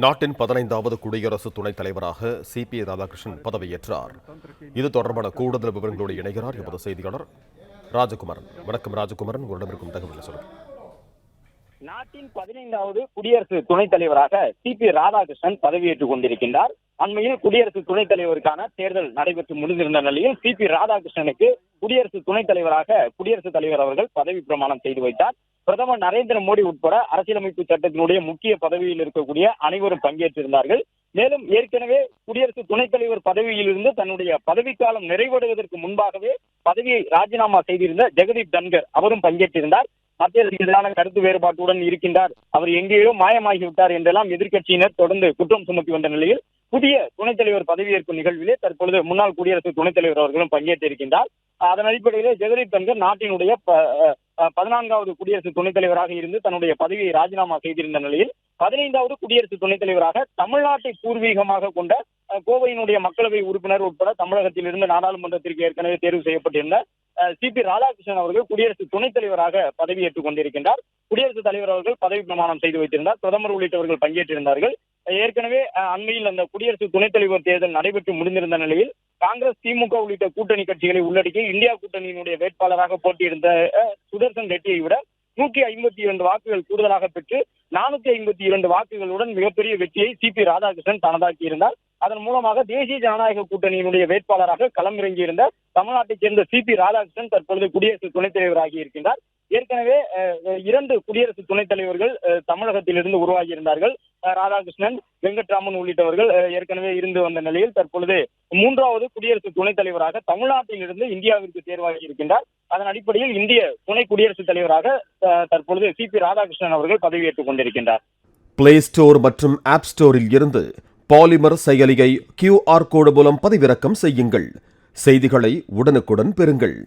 நாட்டின் 15வது குடியரசு துணைத் தலைவராக CP ராதாகிருஷ்ணன் பதவியேற்றார். இது தொடர்பான கூடுதல் விவரங்களோடு இணைகிறார் எமது செய்தியாளர் ராஜகுமாரன். வணக்கம் ராஜகுமாரன், உங்களிடம் இருக்கும் தகவலை சொல்லுங்கள். நாட்டின் 15வது குடியரசு துணைத் தலைவராக CP ராதாகிருஷ்ணன் பதவியேற்றுக் கொண்டிருக்கின்றார். அண்மையில் குடியரசு துணைத் தலைவருக்கான தேர்தல் நடைபெற்று முடிந்திருந்த நிலையில் CP ராதாகிருஷ்ணனுக்கு குடியரசு துணைத் தலைவராக குடியரசுத் தலைவர் அவர்கள் பதவி பிரமாணம் செய்து வைத்தார். பிரதமர் நரேந்திர மோடி உட்பட அரசியலமைப்பு சட்டத்தினுடைய முக்கிய பதவியில் இருக்கக்கூடிய அனைவரும் பங்கேற்றிருந்தார்கள். மேலும் ஏற்கனவே குடியரசு துணைத் தலைவர் பதவியிலிருந்து தன்னுடைய பதவிக்காலம் நிறைவடைவதற்கு முன்பாகவே பதவியை ராஜினாமா செய்திருந்த ஜெகதீப் தன்கர் அவரும் பங்கேற்றிருந்தார். மத்திய அரசுக்கு எதிரான கருத்து வேறுபாட்டுடன் இருக்கின்றார், அவர் எங்கேயோ மாயமாகிவிட்டார் என்றெல்லாம் எதிர்க்கட்சியினர் தொடர்ந்து குற்றம் சுமத்தி வந்த நிலையில் புதிய துணைத் தலைவர் பதவியேற்பு நிகழ்விலே தற்பொழுது முன்னாள் குடியரசு துணைத் தலைவர் அவர்களும் பங்கேற்றிருக்கின்றார். அதன் அடிப்படையிலே ஜெகதீப் தன்கர் நாட்டினுடைய 14வது குடியரசு துணைத் தலைவராக இருந்து தன்னுடைய பதவியை ராஜினாமா செய்திருந்த நிலையில் 15வது குடியரசு துணைத் தலைவராக தமிழ்நாட்டை பூர்வீகமாக கொண்ட கோவையினுடைய மக்களவை உறுப்பினர் உட்பட தமிழகத்தில் இருந்து நாடாளுமன்றத்திற்கு ஏற்கனவே தேர்வு செய்யப்பட்டிருந்த CP ராதாகிருஷ்ணன் அவர்கள் குடியரசு துணைத் தலைவராக பதவியேற்றுக் கொண்டிருக்கின்றார். குடியரசுத் தலைவர் அவர்கள் பதவி பிரமாணம் செய்து வைத்திருந்தார். பிரதமர் உள்ளிட்டவர்கள் பங்கேற்றிருந்தார்கள். ஏற்கனவே அண்மையில் அந்த குடியரசு துணைத் தலைவர் தேர்தல் நடைபெற்று முடிந்திருந்த நிலையில் காங்கிரஸ், திமுக உள்ளிட்ட கூட்டணி கட்சிகளை உள்ளடக்கி இந்தியா கூட்டணியினுடைய வேட்பாளராக போட்டியிருந்த சுதர்சன் ரெட்டியை விட 152 வாக்குகள் கூடுதலாக பெற்று 452 வாக்குகளுடன் மிகப்பெரிய வெற்றியை CP ராதாகிருஷ்ணன் தனதாக்கி இருந்தார். அதன் மூலமாக தேசிய ஜனநாயக கூட்டணியினுடைய வேட்பாளராக களமிறங்கியிருந்த தமிழ்நாட்டைச் சேர்ந்த CP ராதாகிருஷ்ணன் தற்பொழுது குடியரசு துணைத் தலைவராகி இருக்கின்றார். ஏற்கனவே 2 குடியரசு துணைத் தலைவர்கள் தமிழகத்திலிருந்து உருவாகி இருந்தார்கள். ராதாகிருஷ்ணன், வெங்கட்ராமன் உள்ளிட்டவர்கள் ஏற்கனவே இருந்து வந்த நிலையில் தற்பொழுது 3வது குடியரசு துணைத் தலைவராக தமிழ்நாட்டில் இருந்து இந்தியாவிற்கு தேர்வாகி இருக்கின்றார். அதன் அடிப்படையில் இந்திய துணை குடியரசுத் தலைவராக தற்பொழுது CP ராதாகிருஷ்ணன் அவர்கள் பதவியேற்றுக் கொண்டிருக்கின்றார். பிளே ஸ்டோர் மற்றும் ஆப் ஸ்டோரில் இருந்து பாலிமர் செயலியை QR கோடு மூலம் பதிவிறக்கம் செய்யுங்கள். செய்திகளை உடனுக்குடன் பெறுங்கள்.